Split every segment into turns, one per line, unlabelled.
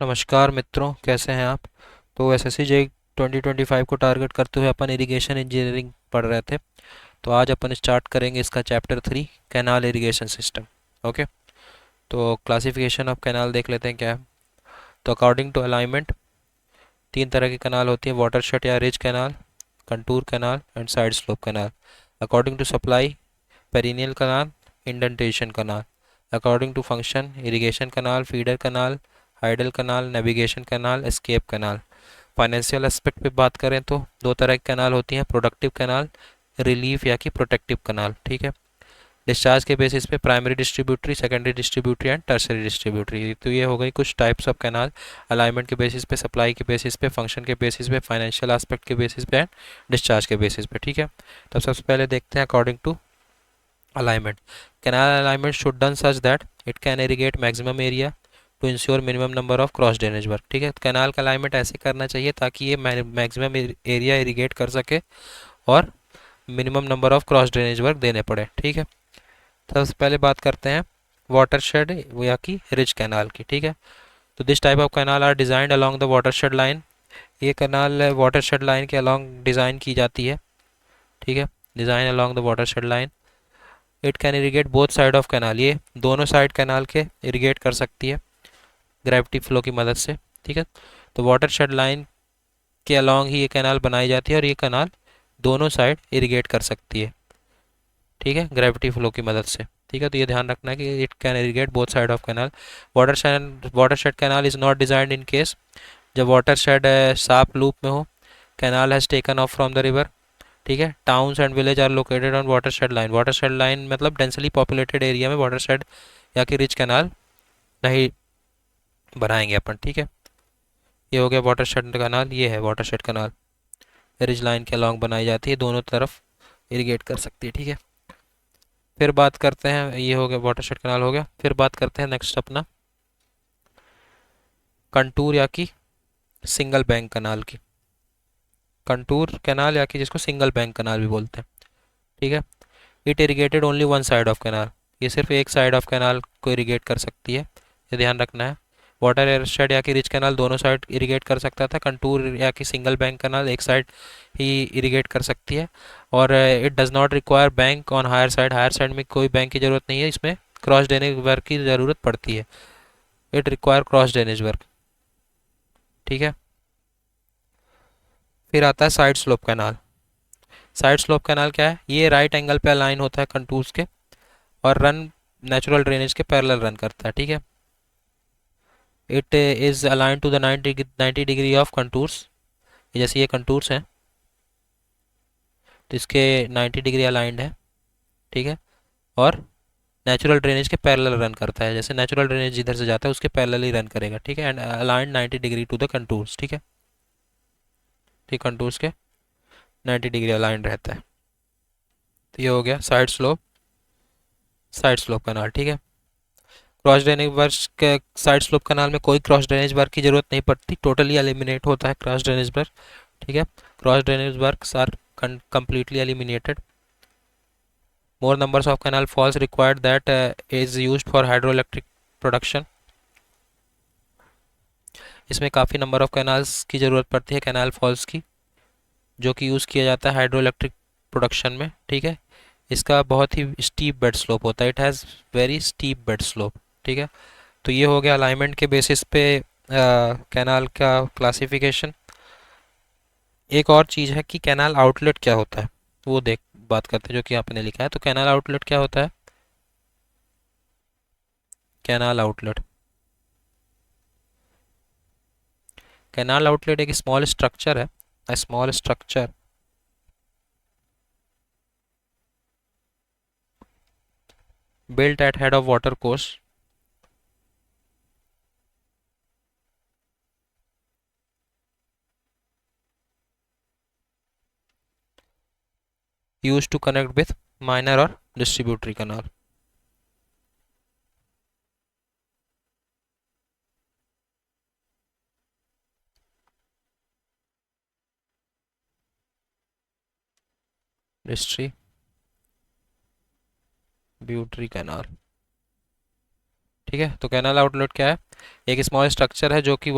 नमस्कार मित्रों, कैसे हैं आप। तो एसएससी जे 2025 को टारगेट करते हुए अपन इरिगेशन इंजीनियरिंग पढ़ रहे थे। तो आज अपन स्टार्ट करेंगे इसका chapter 3, canal irrigation system. Okay. तो क्लासिफिकेशन ऑफ कैनाल देख लेते हैं क्या है। तो अकॉर्डिंग टू अलाइनमेंट तीन तरह की कैनाल होती है: वाटरशेड या ridge canal, contour canal and side slope canal. According to supply, perennial canal, indentation canal. According to function, irrigation canal, feeder canal, hydel canal, navigation canal, escape canal. Financial aspect पे बात करें तो दो तरह की canal होती हैं: productive canal, relief या कि प्रोटेक्टिव कैनाल। ठीक है। डिस्चार्ज के बेसिस पे primary distributary, secondary distributary and tertiary distributary. तो ये हो गई कुछ टाइप्स ऑफ कैनाल। अलाइनमेंट के बेसिस पे, सप्लाई के बेसिस पे, फंक्शन के बेसिस पे, फाइनेंशियल एस्पेक्ट के बेसिस पे एंड डिस्चार्ज के बेसिस पे। ठीक है। तो सबसे पहले देखते हैं according to alignment. Canal alignment should done such that it can irrigate maximum area to ensure minimum number of cross drainage work. ठीक है। कैनाल का अलाइनमेंट ऐसे करना चाहिए ताकि ये मैक्सिमम एरिया इरिगेट कर सके और minimum number of cross drainage work देने पड़े। ठीक है। सबसे पहले बात करते हैं वाटरशेड या कि रिज कैनाल की। ठीक है। तो this type of canal are designed along the watershed line. ये कैनाल वाटरशेड लाइन के अलोंग डिज़ाइन की जाती है। ठीक है। Design along the watershed line. It can irrigate both side of canal. ये दोनों साइड कैनाल के इरीगेट कर सकती है ग्रेविटी फ्लो की मदद से। ठीक है। तो वाटर शेड लाइन के अलॉन्ग ही ये कैनाल बनाई जाती है और ये कैनाल दोनों साइड इरीगेट कर सकती है। ठीक है, ग्रेविटी फ्लो की मदद से। ठीक है। तो ये ध्यान रखना है कि it can irrigate both side of canal. Water shed canal is not designed in case जब वाटर शेड साफ लूप में हो, canal has taken off from the river. ठीक है। Towns and village are located on watershed line. Watershed line मतलब densely populated area में watershed या कि रिच कैनाल नहीं बनाएंगे अपन। ठीक है। ये हो गया वाटरशेड कैनाल, ये है वाटरशेड कैनाल। रिज लाइन के अलॉन्ग बनाई जाती है, दोनों तरफ इरिगेट कर सकती है। ठीक है। फिर बात करते हैं, ये हो गया वाटरशेड कैनाल हो गया। फिर बात करते हैं नेक्स्ट अपना कंटूर या कि सिंगल बैंक कैनाल की। कंटूर कैनाल या कि जिसको सिंगल बैंक कैनाल भी बोलते हैं। ठीक है। It irrigated only one side of canal. ये सिर्फ एक साइड ऑफ कैनाल को इरीगेट कर सकती है, ये ध्यान रखना है। वाटर एयरशेड या कि रिच कैनाल दोनों साइड इरीगेट कर सकता था। कंटूर या कि सिंगल बैंक कैनाल एक साइड ही इरीगेट कर सकती है। और it does not require bank on higher side. Higher side में कोई बैंक की ज़रूरत नहीं है, इसमें क्रॉस ड्रेनेज वर्क की ज़रूरत पड़ती है। It require cross drainage work. ठीक है। फिर आता है side slope canal. Side slope canal क्या है? ये राइट एंगल पे अलाइन होता है कंटूर्स के और रन नेचुरल ड्रेनेज के पैरेलल रन करता है। ठीक है। It is align to the 90 degree of contours. जैसे ये कंटूर्स हैं तो इसके 90 डिग्री अलाइंड है। ठीक है। और नेचुरल ड्रेनेज के पैरेलल रन करता है, जैसे नेचुरल ड्रेनेज जिधर से जाता है उसके पैरेलल ही रन करेगा। ठीक है। And aligned 90 degree to the contours. ठीक है। ठीक, कंटूर्स के 90 डिग्री अलाइंड रहता है। तो ये हो गया side slope, side slope canal. ठीक है। क्रॉस ड्रेनेज वर्क के साइड स्लोप कैनाल में कोई क्रॉस ड्रेनेज वर्क की जरूरत नहीं पड़ती, टोटली एलिमिनेट होता है क्रॉस ड्रेनेज वर्क। ठीक है। Cross drainage works are completely eliminated. More numbers of canal falls required that is used for hydroelectric production. इसमें काफ़ी नंबर ऑफ कैनाल्स की ज़रूरत पड़ती है, कैनाल फॉल्स की, जो कि यूज़ किया जाता है हाइड्रोइलेक्ट्रिक प्रोडक्शन में। ठीक है। इसका बहुत ही स्टीप बेड स्लोप होता है, it has very steep bed slope. ठीक है। तो ये हो गया अलाइनमेंट के बेसिस पे कैनाल का क्लासिफिकेशन। एक और चीज़ है कि कैनाल आउटलेट क्या होता है, वो देख बात करते हैं जो कि आपने लिखा है। तो कैनाल आउटलेट क्या होता है? कैनाल आउटलेट, कैनाल आउटलेट एक स्मॉल स्ट्रक्चर है, a small structure built at head of water course used to connect with minor or distributary canal. Distributary canal. ठीक है। तो कैनाल आउटलेट क्या है? एक स्मॉल स्ट्रक्चर है जो कि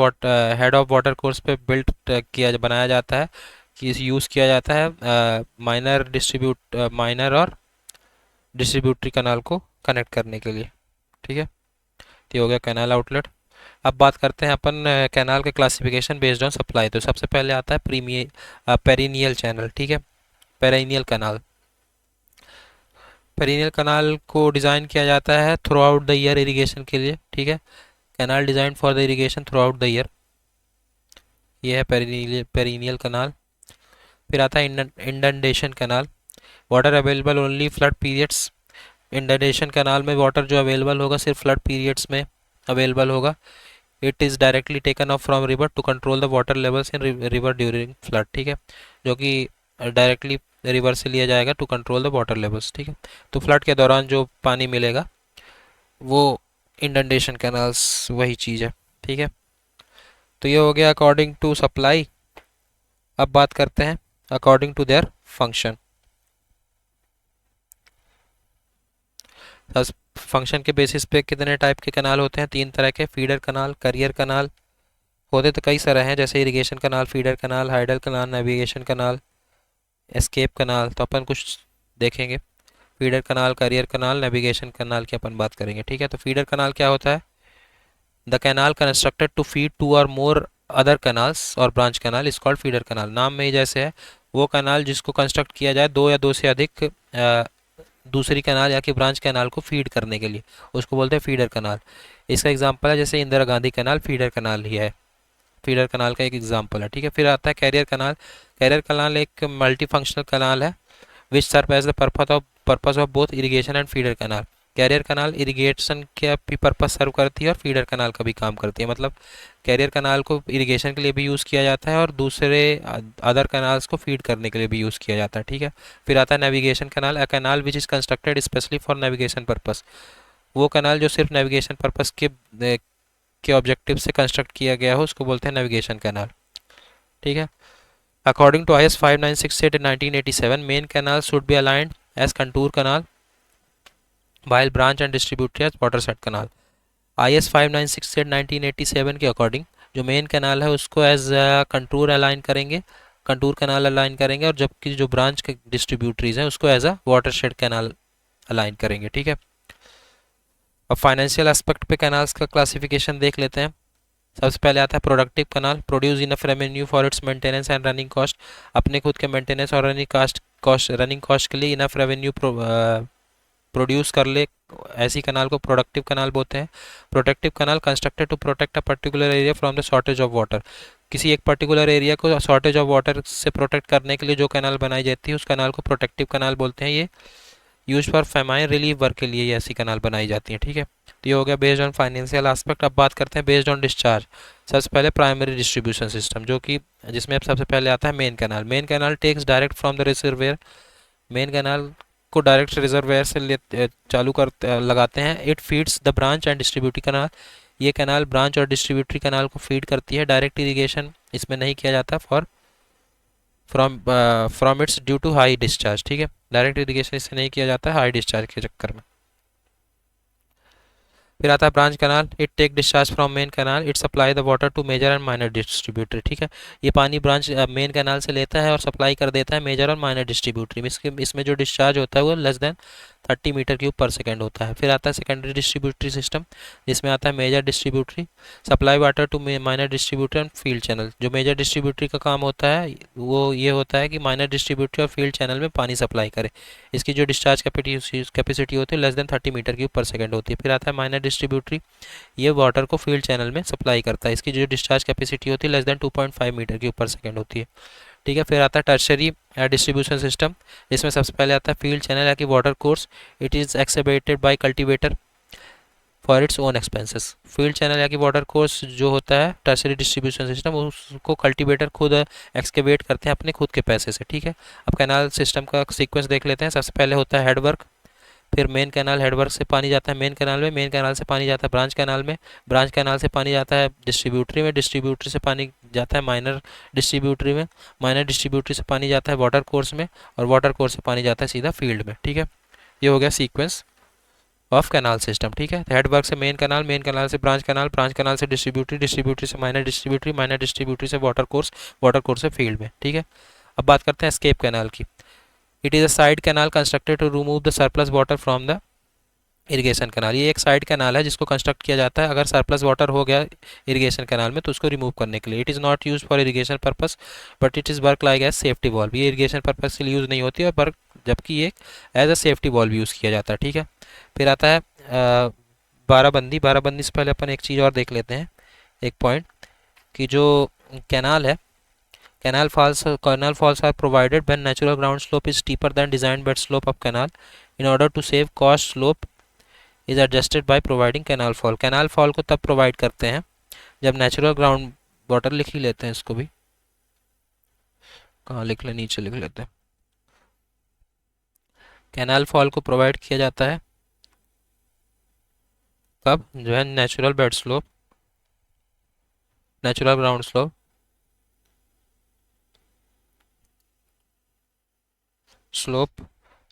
हेड ऑफ वाटर कोर्स पे बिल्ट किया बनाया जाता है, कि यूज़ किया जाता है माइनर और डिस्ट्रीब्यूटरी कनाल को कनेक्ट करने के लिए। ठीक है, तो ये हो गया कैनाल आउटलेट। अब बात करते हैं अपन कैनाल के क्लासिफिकेशन बेस्ड ऑन सप्लाई। तो सबसे पहले आता है पेरिनियल चैनल। ठीक है, पेरिनियल कनाल। पेरिनियल कनाल को डिज़ाइन किया जाता है throughout the year irrigation के लिए। ठीक है, canal design for the irrigation throughout the year, ये है पेरिनियल कनाल। फिर आता है inundation canal, water available only flood periods. Inundation canal में वाटर जो अवेलेबल होगा सिर्फ फ्लड पीरियड्स में अवेलेबल होगा। It is directly taken off from river to control the water levels in river during flood. ठीक है, जो कि डायरेक्टली रिवर से लिया जाएगा to control the water levels. ठीक है, तो फ्लड के दौरान जो पानी मिलेगा वो इंडंडेशन कैनाल्स वही चीज़ है। ठीक है, तो ये हो गया अकॉर्डिंग टू सप्लाई। अब बात करते हैं according to their function. Function के बेसिस पे कितने टाइप के कनाल होते हैं? 3 तरह के, फीडर कनाल, करियर कनाल। होते तो कई सारे हैं, जैसे इरिगेशन कनाल, फीडर कनाल, हाइडल कनाल, नेविगेशन कनाल, एस्केप कनाल। तो अपन कुछ देखेंगे। फीडर कनाल, करियर कनाल, नेविगेशन कनाल की अपन बात करेंगे। ठीक है, तो फीडर कनाल क्या होता है? The canal constructed to feed 2 और मोर अदर कनाल्स और branch canal is called feeder canal. नाम में ही जैसे है, वो कनाल जिसको कंस्ट्रक्ट किया जाए 2 या 2 से अधिक दूसरी कनाल या कि ब्रांच कैनाल को फीड करने के लिए, उसको बोलते हैं फीडर कनाल। इसका एग्जांपल है जैसे इंदिरा गांधी कनाल फीडर कनाल ही है, फीडर कनाल का एक एग्जांपल है। ठीक है, फिर आता है कैरियर कनाल। कैरियर कनाल एक मल्टी फंक्शनल कनाल है which serve as the purpose of both irrigation and feeder canal. Carrier canal irrigation के भी पर्पस सर्व करती है और फीडर कनाल का भी काम करती है। मतलब कैरियर कनाल को इरिगेशन के लिए भी यूज़ किया जाता है और दूसरे अदर कनाल्स को फीड करने के लिए भी यूज़ किया जाता है। ठीक है, फिर आता है navigation canal. A canal which is constructed specially for navigation purpose. वो कनाल जो सिर्फ नेविगेशन पर्पस के ऑब्जेक्टिव से कंस्ट्रक्ट किया गया हो उसको बोलते हैं नेविगेशन कनाल। ठीक है, according to IS 5968 in 1987 main canal should be aligned as contour canal while branch and distributary as watershed canal। IS 5968 1987 के अकॉर्डिंग जो मेन कैनाल है उसको एज कंटूर अलाइन करेंगे, कंटूर कैनाल अलाइन करेंगे, और जबकि जो ब्रांच के डिस्ट्रीब्यूटरीज हैं उसको as a watershed canal align करेंगे। ठीक है, अब फाइनेंशियल एस्पेक्ट पे कैनाल्स का क्लासिफिकेशन देख लेते हैं। सबसे पहले आता है productive canal. Produce enough revenue for its maintenance and running cost. अपने खुद के मेंटेनेंस और रनिंग कॉस्ट के लिए इनफ रेवेन्यू प्रोड्यूस कर ले, ऐसी कनाल को प्रोडक्टिव कनाल बोलते हैं। Protective canal constructed to protect a particular area from the shortage of water. किसी एक पर्टिकुलर एरिया को शॉर्टेज ऑफ वाटर से प्रोटेक्ट करने के लिए जो कनाल बनाई जाती है उस कनाल को प्रोटेक्टिव कनाल बोलते हैं। ये use for famine relief work के लिए ये ऐसी कनाल बनाई जाती है। ठीक है, तो ये हो गया बेस्ड ऑन फाइनेंशियल एस्पेक्ट। अब बात करते हैं बेस्ड ऑन डिस्चार्ज। सबसे पहले प्राइमरी डिस्ट्रीब्यूशन सिस्टम, जो कि जिसमें अब सबसे पहले आता है main canal. Main canal takes direct from the reservoir. Main canal को डायरेक्ट रिजर्वेयर से चालू कर लगाते हैं। It feeds the branch and distributary canal. ये कैनाल ब्रांच और डिस्ट्रीब्यूटरी कनाल को फीड करती है। डायरेक्ट इरीगेशन इसमें नहीं किया जाता from its due to high discharge. ठीक है, डायरेक्ट इरीगेशन इससे नहीं किया जाता है हाई डिस्चार्ज के चक्कर में। फिर आता है branch canal. It take discharge from main canal. It supply the water to major and minor distributary. ठीक है, ये पानी ब्रांच मेन कैनाल से लेता है और सप्लाई कर देता है मेजर और माइनर डिस्ट्रीब्यूटरी में। इसमें जो डिस्चार्ज होता है वो लेस देन 30 मीटर क्यूब पर सेकेंड होता है। फिर आता है सेकेंडरी डिस्ट्रीब्यूटरी सिस्टम, जिसमें आता है major distributary supply water to minor distributary and field channel. जो मेजर डिस्ट्रीब्यूटरी का काम होता है वो ये होता है कि माइनर डिस्ट्रीब्यूटरी और फील्ड चैनल में पानी सप्लाई करे। इसकी जो डिस्चार्ज कैपेसिटी होती है लेस देन 30 मीटर क्यूब पर सेकेंड होती है। फिर आता है माइनर डिस्ट्रीब्यूटरी, ये वाटर को फील्ड चैनल में सप्लाई करता है। इसकी जो डिस्चार्ज कैपेसिटी होती है लेस देन 2.5 मीटर क्यूब पर सेकेंड होती है। ठीक है, फिर आता है टर्शरी डिस्ट्रीब्यूशन सिस्टम, जिसमें सबसे पहले आता है फील्ड चैनल या कि water course. It is excavated by cultivator for its own expenses. Field channel या कि वाटर कोर्स जो होता है टर्शरी डिस्ट्रीब्यूशन सिस्टम, उसको कल्टीवेटर खुद एक्सकेवेट करते हैं अपने खुद के पैसे से। ठीक है, अब कैनाल सिस्टम का सीक्वेंस देख लेते हैं। सबसे पहले होता है हेडवर्क, फिर मेन कैनाल। हेडवर्क से पानी जाता है मेन कैनाल में, मेन कैनाल से पानी जाता है ब्रांच कैनाल में, ब्रांच कैनाल से पानी जाता है डिस्ट्रीब्यूटरी में, डिस्ट्रीब्यूटरी से पानी जाता है माइनर डिस्ट्रीब्यूटरी में, माइनर डिस्ट्रीब्यूटरी से पानी जाता है वाटर कोर्स में, और वाटर कोर्स से पानी जाता है सीधा फील्ड में। ठीक है, ये हो गया सीक्वेंस। ऑफ कैनाल सिस्टम, ठीक है। हेडवर्क से मेन कैनाल, मेन कैनाल से ब्रांच कैनाल, ब्रांच कैनाल से डिस्ट्रीब्यूटरी, डिस्ट्रीब्यूटरी से माइनर डिस्ट्रीब्यूटरी, माइनर डिस्ट्रीब्यूटरी से वाटर कोर्स, वाटर कोर्स से फील्ड में, ठीक है। अब बात करते हैं एस्केप कैनाल की। It is a side canal constructed to remove the surplus water from the irrigation canal. ये एक साइड कैनाल है जिसको कंस्ट्रक्ट किया जाता है अगर सरप्लस वाटर हो गया इरिगेशन कैनाल में तो उसको रिमूव करने के लिए। It is not use for irrigation purpose but it is work like as safety valve. ये इरिगेशन पर्पस के लिए यूज़ नहीं होती है पर जबकि ये एज अ सेफ्टी वॉल्व यूज़ किया जाता है, ठीक है। फिर आता है बाराबंदी। बाराबंदी से पहले अपन एक चीज़ और देख लेते हैं, एक पॉइंट, कि जो कैनाल है, canal falls are provided when natural ground slope is steeper than designed bed slope of canal. In order to save cost, slope is adjusted by providing canal fall. canal fall को तब provide करते हैं जब natural ground water, लिख ही लेते हैं इसको भी, कहाँ लिख ले, नीचे लिख लेते हैं। कैनाल फॉल को प्रोवाइड किया जाता है कब, जो है natural bed slope, natural ground slope slope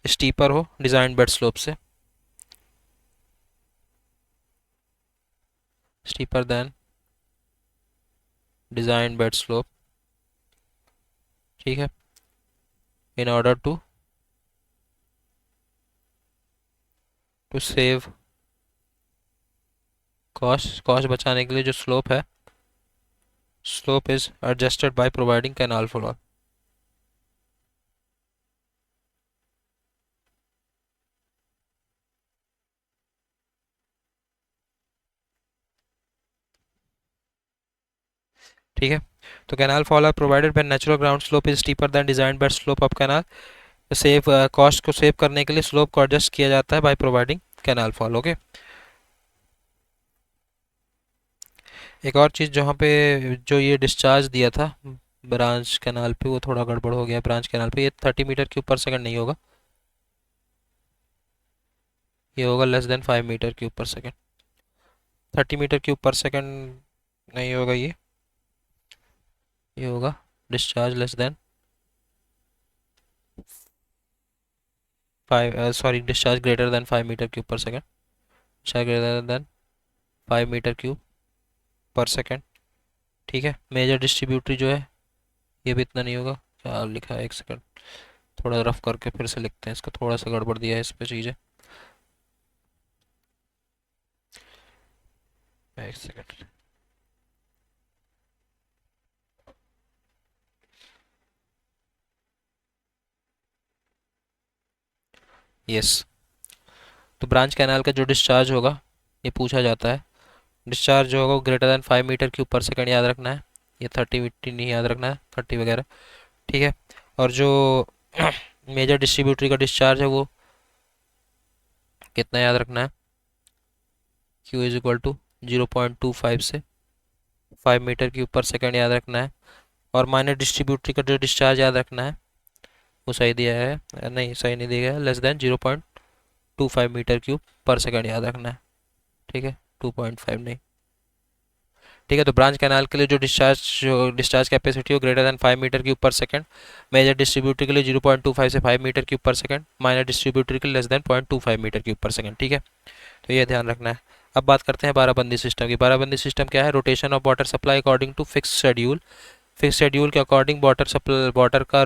steeper हो डिजाइन बेड स्लोप से, steeper than design bed slope, ठीक है। In order to save cost बचाने के लिए जो स्लोप है, slope is adjusted by providing canal fall. ठीक है। तो canal fall are provided when natural ground slope is steeper than design bed slope of canal. Save cost को save करने के लिए स्लोप को एडजस्ट किया जाता है bye providing canal fall. Okay. एक और चीज़ जहाँ पे जो ये डिस्चार्ज दिया था ब्रांच कैनाल पे वो थोड़ा गड़बड़ हो गया। ब्रांच कैनाल पे ये 30 मीटर क्यूब पर सेकंड नहीं होगा, ये होगा less than 5 metre cube per second. 30 metre cube per second नहीं होगा, ये होगा discharge less than 5, sorry, discharge greater than 5 metre cube per second, discharge greater than 5 metre cube per second, ठीक है। मेजर डिस्ट्रीब्यूटरी जो है ये भी इतना नहीं होगा। क्या लिखा है, एक सेकंड, थोड़ा रफ करके फिर से लिखते हैं इसको, थोड़ा सा गड़बड़ दिया है इस पे चीज़ें, एक सेकंड। यस, तो ब्रांच कैनाल का जो डिस्चार्ज होगा ये पूछा जाता है। डिस्चार्ज जो होगा वो greater than 5 metre cube per second याद रखना है, ये 30 मिट्टी नहीं याद रखना है, 30 वगैरह, ठीक है। और जो मेजर डिस्ट्रीब्यूटरी का डिस्चार्ज है वो कितना याद रखना है, Q इज इक्वल टू 0.25 से 5 मीटर क्यूब पर सेकंड याद रखना है। और माइनर डिस्ट्रीब्यूटरी का जो डिस्चार्ज याद रखना है वो सही दिया है, नहीं सही नहीं दिया है, less than 0.25 metre cube per second याद रखना है, ठीक है, 2.5 नहीं, ठीक है। तो ब्रांच कैनाल के लिए जो डिस्चार्ज कैपेसिटी हो greater than 5 metre cube per second, major distributary के लिए 0.25 से 5 metre cube per second, minor distributary के लिए less than 0.25 metre cube per second, ठीक है। तो ये ध्यान रखना है। अब बात करते हैं बाराबंदी सिस्टम की। बाराबंदी सिस्टम क्या है, rotation of water supply according to fix schedule. Fix schedule के अकॉर्डिंग वाटर का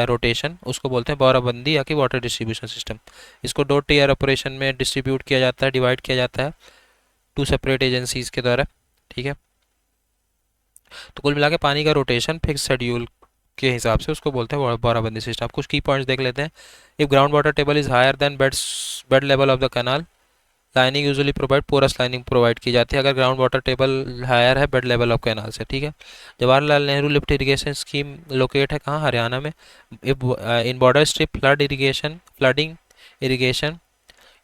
रोटेशन उसको बोलते हैं बाराबंदी या कि वाटर डिस्ट्रीब्यूशन सिस्टम। इसको 2 टीयर ऑपरेशन में डिस्ट्रीब्यूट किया जाता है, डिवाइड किया जाता है 2 सेपरेट एजेंसीज के द्वारा, ठीक है। तो कुल मिला के पानी का रोटेशन फिक्स शेड्यूल के हिसाब से उसको बोलते हैं बाराबंदी सिस्टम। कुछ की पॉइंट्स देख लेते हैं। If ground water table is higher than bed level of the canal, lining usually provide porous lining provide की जाती है अगर ग्राउंड वाटर टेबल हायर है बेड लेवल ऑफ कैनाल से, ठीक है। Jawaharlal Nehru lift irrigation scheme locate है कहाँ, हरियाणा में। In border strip flooding irrigation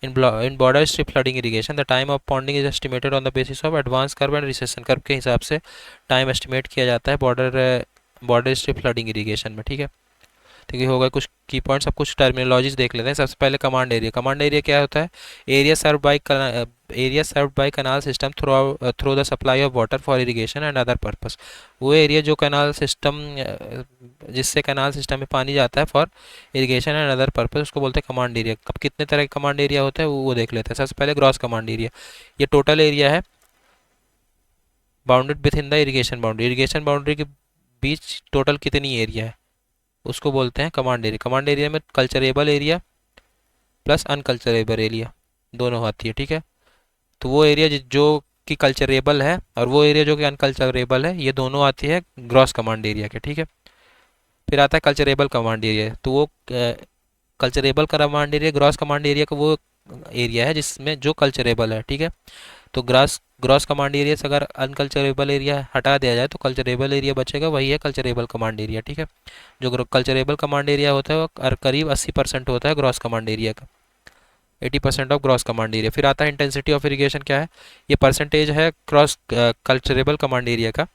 in border strip flooding irrigation the time of ponding is estimated on the basis of advance curve and recession curve के हिसाब से time estimate किया जाता है border strip flooding irrigation में, ठीक है। ठीक है, हो गए कुछ की पॉइंट्स। अब कुछ टर्मिनोलॉजीज देख लेते हैं। सबसे पहले कमांड एरिया। कमांड एरिया क्या होता है? Area served by canal system through the supply of water for irrigation and other purpose. वो एरिया जो कैनाल सिस्टम, जिससे कैनाल सिस्टम में पानी जाता है for irrigation and other purpose, उसको बोलते हैं कमांड एरिया। अब कितने तरह के कमांड एरिया होता है वो देख लेते हैं। सबसे पहले ग्रॉस कमांड एरिया। ये टोटल एरिया है bounded with in the irrigation boundary. Irrigation boundary के बीच टोटल कितनी एरिया है उसको बोलते हैं कमांड एरिया। कमांड एरिया में culturable area plus unculturable area दोनों आती है। ठीक है, तो वो एरिया जो कि कल्चरेबल है और वो एरिया जो कि अनकल्चरेबल है, ये दोनों आती है ग्रॉस कमांड एरिया के। ठीक है, फिर आता है कल्चरेबल कमांड एरिया। तो वो culturable command area, gross command area का वो एरिया है जिसमें जो कल्चरेबल है। ठीक है, तो ग्रॉस ग्रॉस कमांड एरिया से अगर अनकल्चरेबल एरिया हटा दिया जाए तो कल्चरेबल एरिया बचेगा, वही है कल्चरेबल कमांड एरिया। ठीक है, जो कल्चरेबल कमांड एरिया होता है वो करीब 80% होता है ग्रॉस कमांड एरिया का, 80% ऑफ ग्रॉस कमांड एरिया। फिर आता है इंटेंसिटी ऑफ इरिगेशन। क्या है? ये परसेंटेज है क्रॉस कल्चरेबल कमांड एरिया का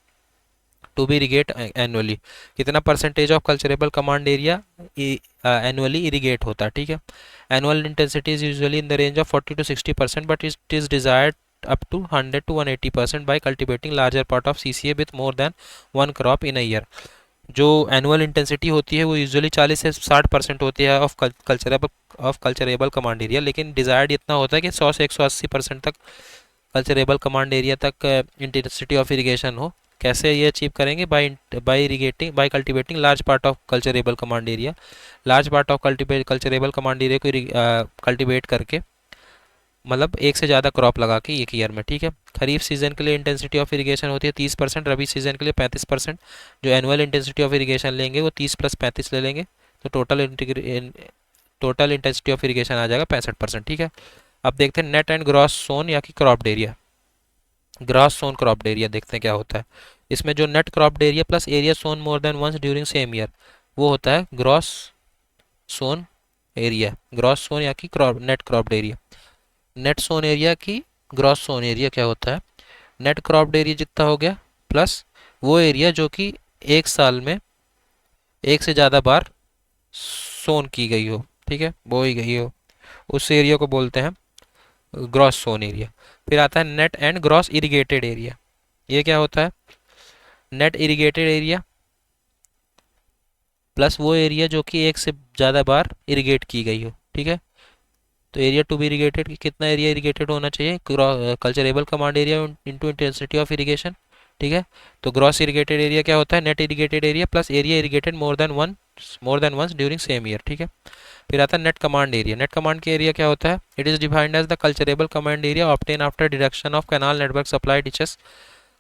टू बी इरीगेट एनुअली। कितना percentage of culturable command area annually irrigate होता है। ठीक है, annual intensity is usually in the range of 40 to 60%, but it is desired up to 100 to 180% by cultivating larger part of CCA with more than one crop in a year। जो annual intensity होती है वो usually 40 से 60% होती है of culturable command area, लेकिन desired इतना होता है कि 100 से 180% तक कल्चरेबल कमांड एरिया तक इंटेंसिटी ऑफ इरिगेशन हो। कैसे ये अचीव करेंगे? By cultivating large part of culturable command area. Large part of culturable command area को कल्टिवेट करके, मतलब एक से ज़्यादा क्रॉप लगा के एक ईयर में। ठीक है, खरीफ सीजन के लिए इंटेंसिटी ऑफ इरिगेशन होती है 30%, रबी सीजन के लिए 35%। जो एनुअल इंटेंसिटी ऑफ इरिगेशन लेंगे वो 30 + 35 ले लेंगे, तो टोटल इंटेंसिटी ऑफ इरिगेशन आ जाएगा 65%। ठीक है, अब देखते हैं नेट एंड ग्रॉस सोन या कि cropped area. Gross sown cropped area देखते हैं क्या होता है। इसमें जो net cropped area plus area sown more than once during same year, वो होता है gross sown area. Gross sown या कि net cropped area. Net sown area की ग्रॉस सोन एरिया क्या होता है? नेट क्रॉप्ड एरिया जितना हो गया प्लस वो एरिया जो कि एक साल में एक से ज़्यादा बार सोन की गई हो। ठीक है, बोई गई हो, उस एरिया को बोलते हैं ग्रॉस सोन एरिया। फिर आता है net and gross irrigated area. ये क्या होता है? नेट इरिगेटेड एरिया प्लस वो एरिया जो कि एक से ज़्यादा बार इरिगेट की गई हो। ठीक है, तो एरिया टू बी इरिगेटेड, कितना एरिया इरिगेटेड होना चाहिए? Culturable command area into intensity of irrigation. ठीक है, तो ग्रॉस इरिगेटेड एरिया क्या होता है? Net irrigated area plus area irrigated more than once during same year. ठीक है, फिर आता है net command area. Net command के एरिया क्या होता है? It is defined as the culturable command area obtain after deduction of canal network supply ditches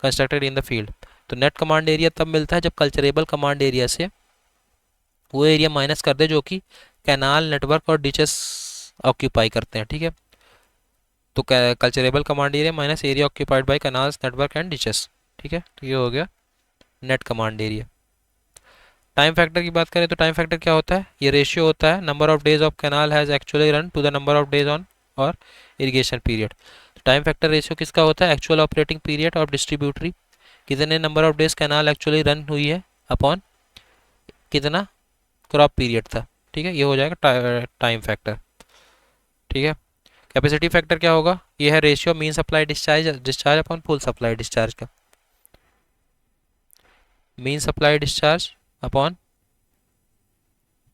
constructed in the field. तो नेट कमांड एरिया तब मिलता है जब कल्चरेबल कमांड एरिया से वो एरिया माइनस कर दे जो कि कैनाल नेटवर्क और डिचेस ऑक्यूपाई करते हैं। ठीक है, तो culturable command area minus area occupied by canals network and ditches. ठीक है, तो ये हो गया net command area. Time factor की बात करें तो टाइम फैक्टर क्या होता है? ये रेशियो होता है number of days of canal has actually run to the number of days on और irrigation period. Time factor ratio किसका होता है? एक्चुअल ऑपरेटिंग पीरियड और डिस्ट्रीब्यूटरी, कितने number of days canal actually run हुई है अपॉन कितना क्रॉप पीरियड था। ठीक है, ये हो जाएगा टाइम फैक्टर। ठीक है, कैपेसिटी फैक्टर क्या होगा? ये है ratio mean supply discharge discharge upon full supply discharge का। Mean supply discharge upon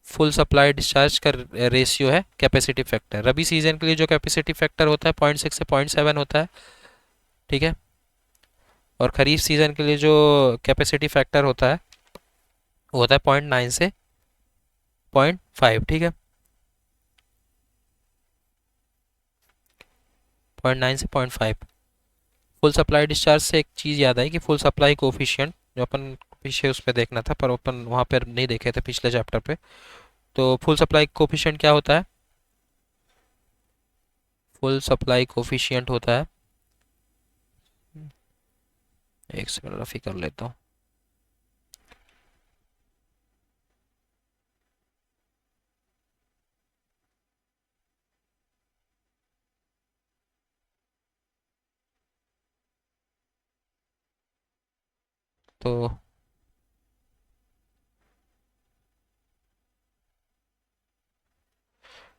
full supply discharge का रेशियो है कैपेसिटी फैक्टर। रबी सीजन के लिए जो कैपेसिटी फैक्टर होता है 0.6 से 0.7 होता है। ठीक है, और खरीफ सीजन के लिए जो कैपेसिटी फैक्टर होता है वो होता है 0.9 से 0.5। ठीक है, 0.9 से 0.5। फुल सप्लाई डिस्चार्ज से एक चीज़ याद आई कि फुल सप्लाई कोफिशिएंट जो अपन पीछे उस पर देखना था पर अपन वहाँ पर नहीं देखे थे पिछले चैप्टर पे। तो फुल सप्लाई कोफिशिएंट क्या होता है? फुल सप्लाई कोफिशिएंट होता है, एक सेकंड रफी कर लेता हूँ। तो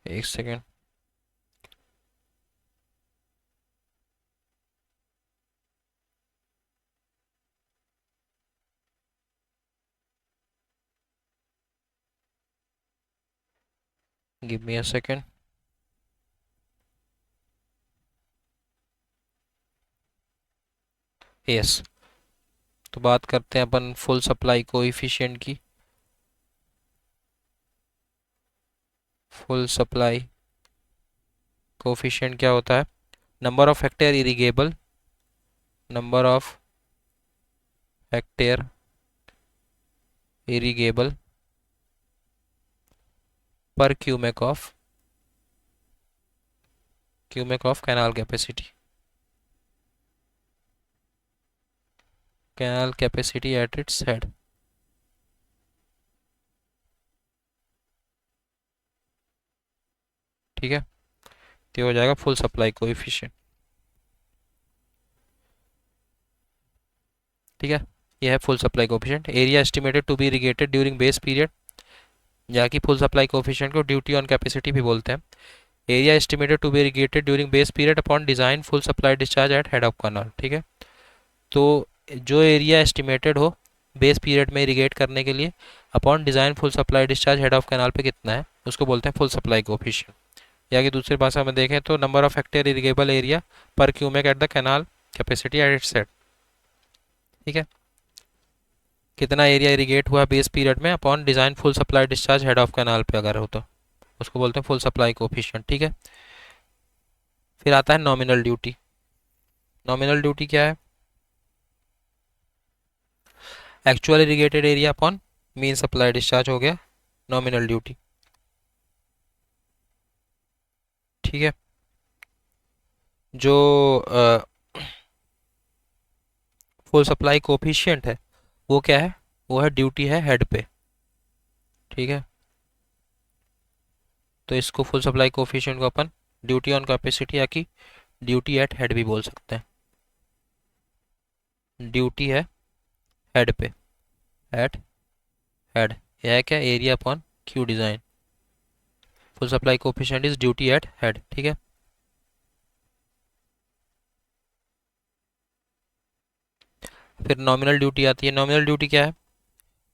एक second. Give me a second. Yes. तो बात करते हैं अपन फुल सप्लाई कोएफिशिएंट की। फुल सप्लाई कोएफिशिएंट क्या होता है? Number of hectare irrigable, number of hectare irrigable per cumec of canal capacity, canal capacity at its head. ठीक है, तो हो जाएगा फुल सप्लाई कोएफिशिएंट। ठीक है, यह है full supply coefficient. Area estimated to be irrigated during base period, या कि फुल सप्लाई कोएफिशिएंट को ड्यूटी ऑन कैपेसिटी भी बोलते हैं। Area estimated to be irrigated during base period upon design full supply discharge at head of canal. ठीक है, तो जो एरिया एस्टिमेटेड हो बेस पीरियड में इरिगेट करने के लिए upon design full supply discharge head of canal पे कितना है, उसको बोलते हैं फुल सप्लाई कोएफिशिएंट। या कि दूसरी भाषा में देखें तो number of hectare irrigable area पर cumec at the canal capacity at its head. ठीक है, कितना एरिया इरिगेट हुआ बेस पीरियड में upon design full supply discharge head of canal पे अगर हो तो उसको बोलते हैं फुल सप्लाई कोएफिशिएंट। ठीक है, फिर आता है नॉमिनल ड्यूटी। नॉमिनल ड्यूटी क्या है? Actual irrigated area upon mean supply discharge हो गया नॉमिनल ड्यूटी। ठीक है, जो फुल सप्लाई कोएफिशिएंट है वो क्या है? वो है ड्यूटी है हेड पे। ठीक है, तो इसको फुल सप्लाई कोएफिशिएंट को अपन ड्यूटी ऑन कैपेसिटी या कि ड्यूटी एट हेड भी बोल सकते हैं। ड्यूटी है हेड पे, एट हेड। यह है क्या? Area upon Q design. Full supply coefficient is duty at head. ठीक है, फिर नॉमिनल ड्यूटी आती है। नॉमिनल ड्यूटी क्या है?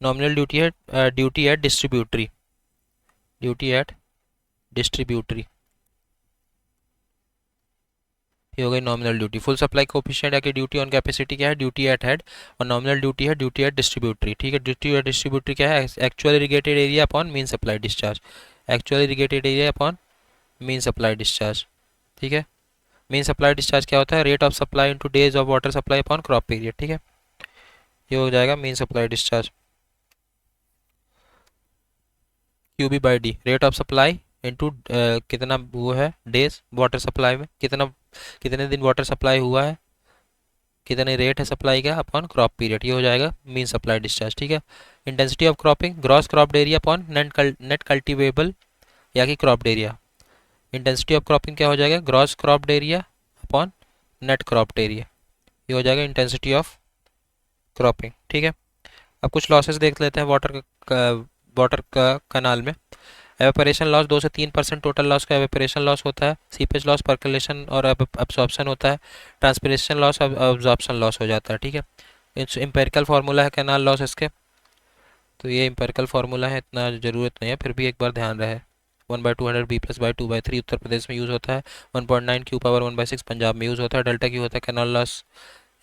नॉमिनल ड्यूटी है duty at distributary, duty at distributary. ये हो गई nominal duty. Full supply coefficient या कि ड्यूटी ऑन कैपेसिटी क्या है? Duty at head. और नॉमिनल ड्यूटी है ड्यूटी एट डिस्ट्रीब्यूटरी। ठीक है, ड्यूटी एट डिस्ट्रीब्यूटरी क्या है? Actual irrigated area upon mean supply discharge. Actual irrigated area upon mean supply discharge. ठीक है, मीन सप्लाई डिस्चार्ज क्या होता है? Rate of supply into days of water supply upon crop period. ठीक है, ये हो जाएगा mean supply discharge. QB by D, rate of supply into कितना वो है डेज वाटर सप्लाई में, कितने दिन वाटर सप्लाई हुआ है, कितने रेट है सप्लाई का अपॉन क्रॉप पीरियड। ये हो जाएगा मीन सप्लाई डिस्चार्ज। ठीक है, intensity of cropping, gross cropped area upon net cultivable या कि cropped area. Intensity of cropping क्या हो जाएगा? Gross cropped area upon net cropped area. ये हो जाएगा इंटेंसिटी ऑफ क्रॉपिंग। ठीक है, अब कुछ लॉसेस देख लेते हैं वाटर का कनाल में। एवेपोरेशन लॉस 2 से 3% टोटल लॉस का एवेपोरेशन लॉस होता है। सीपेज लॉस, परकुलेशन और अब्सॉर्प्शन होता है। ट्रांसपिरेशन लॉस, अब्जॉर्प्शन लॉस हो जाता है। ठीक है, इम्पेरिकल फार्मूला है कैनाल लॉस इसके, तो ये इम्पेरिकल फार्मूला है, इतना ज़रूरत नहीं है, फिर भी एक बार ध्यान रहे। 1/200 B plus by 2/3 Uttar Pradesh में यूज़ होता है। 1.9 क्यू पावर 1/6 पंजाब में यूज़ होता है। डेल्टा क्यू होता है canal loss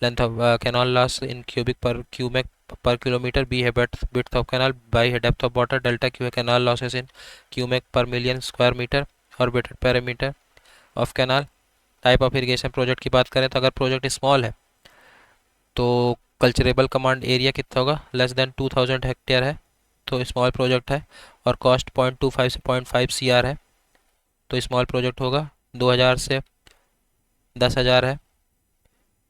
length of canal loss in cubic पर क्यूमेक पर किलोमीटर। बी है विड्थ ऑफ कैनाल, बाई है depth of water. Delta Q है कैनाल लॉसेस इन क्यूमेक पर मिलियन स्क्वायर मीटर और wetted parameter of canal. Type of irrigation project की बात करें तो अगर प्रोजेक्ट स्मॉल है तो कल्चरेबल कमांड एरिया कितना होगा? <2,000 हेक्टेयर है तो स्मॉल प्रोजेक्ट है। और कॉस्ट 0.25 से 0.5 CR है तो स्मॉल प्रोजेक्ट होगा। 2,000 से 10,000 है,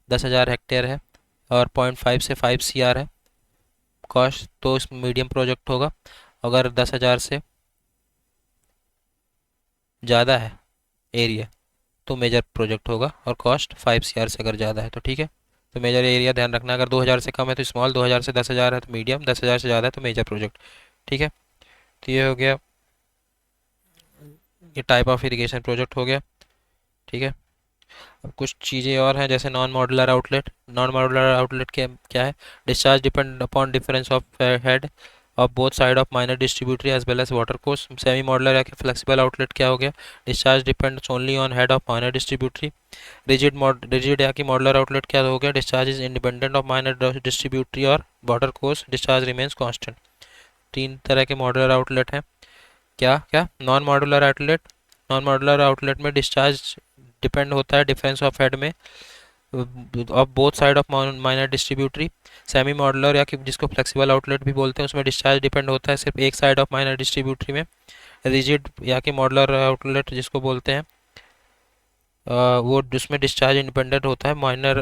10,000 हेक्टेयर है और 0.5 से 5 CR है कॉस्ट, तो इस मीडियम प्रोजेक्ट होगा। अगर 10,000 से ज़्यादा है एरिया तो मेजर प्रोजेक्ट होगा और कॉस्ट 5 CR से अगर ज़्यादा है तो। ठीक है, तो मेजर एरिया ध्यान रखना, अगर 2,000 से कम है तो स्मॉल, 2,000 से 10,000 है तो मीडियम, 10,000 से ज़्यादा है तो मेजर प्रोजेक्ट। ठीक है, तो ये हो गया ये टाइप ऑफ इरिगेशन प्रोजेक्ट हो गया। ठीक है, अब कुछ चीज़ें और हैं जैसे non modular outlet. Non modular outlet क्या है? Discharge depend upon difference of head of both side of minor distributary as well as water course. Semi modular या फ्लेक्सिबल आउटलेट क्या हो गया? Discharge depends only on head of minor distributary. Rigid या कि modular outlet क्या हो गया? Discharge is independent of minor distributary और water course, discharge remains constant. तीन तरह के मॉडुलर आउटलेट हैं। क्या क्या? नॉन मॉडुलर आउटलेट में डिस्चार्ज डिपेंड होता है डिफरेंस ऑफ हेड में of both side of minor distributary. Semi modular या कि जिसको फ्लेक्सिबल आउटलेट भी बोलते हैं, उसमें डिस्चार्ज डिपेंड होता है सिर्फ एक साइड ऑफ माइनर डिस्ट्रीब्यूटरी में। रिजिड या कि मॉडुलर आउटलेट जिसको बोलते हैं वो जिसमें डिस्चार्ज इंडिपेंडेंट होता है माइनर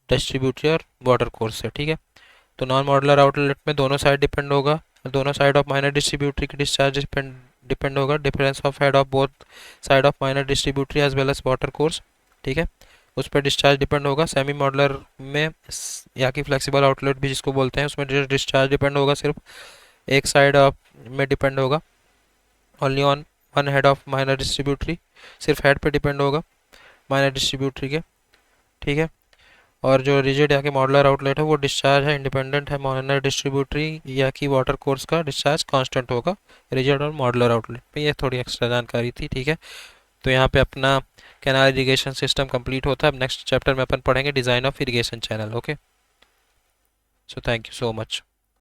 डिस्ट्रीब्यूटरी और वाटर कोर्स से। ठीक है, तो नॉन मॉडुलर आउटलेट में दोनों साइड डिपेंड होगा, दोनों साइड ऑफ माइनर डिस्ट्रीब्यूटरी की डिस्चार्ज डिपेंड होगा difference of head of both side of minor distributary as well as water course. ठीक है, उस पर डिस्चार्ज डिपेंड होगा। सेमी मॉडुलर में या कि फ्लेक्सिबल आउटलेट भी जिसको बोलते हैं, उसमें डिस्चार्ज डिपेंड होगा सिर्फ एक साइड ऑफ में डिपेंड होगा, only on one head of minor distributary, सिर्फ हेड पे डिपेंड होगा माइनर डिस्ट्रीब्यूटरी के। ठीक है, और जो रिजिड या कि मॉडुलर आउटलेट है वो डिस्चार्ज है इंडिपेंडेंट है माइनर डिस्ट्रीब्यूटरी या कि वाटर कोर्स का, डिस्चार्ज कांस्टेंट होगा रिजिड और मॉडुलर आउटलेट पे। ये थोड़ी एक्स्ट्रा जानकारी थी। ठीक है, तो यहाँ पे अपना कैनाल इरिगेशन सिस्टम कंप्लीट होता है। अब नेक्स्ट चैप्टर में अपन पढ़ेंगे design of irrigation channel. Okay, so thank you so much.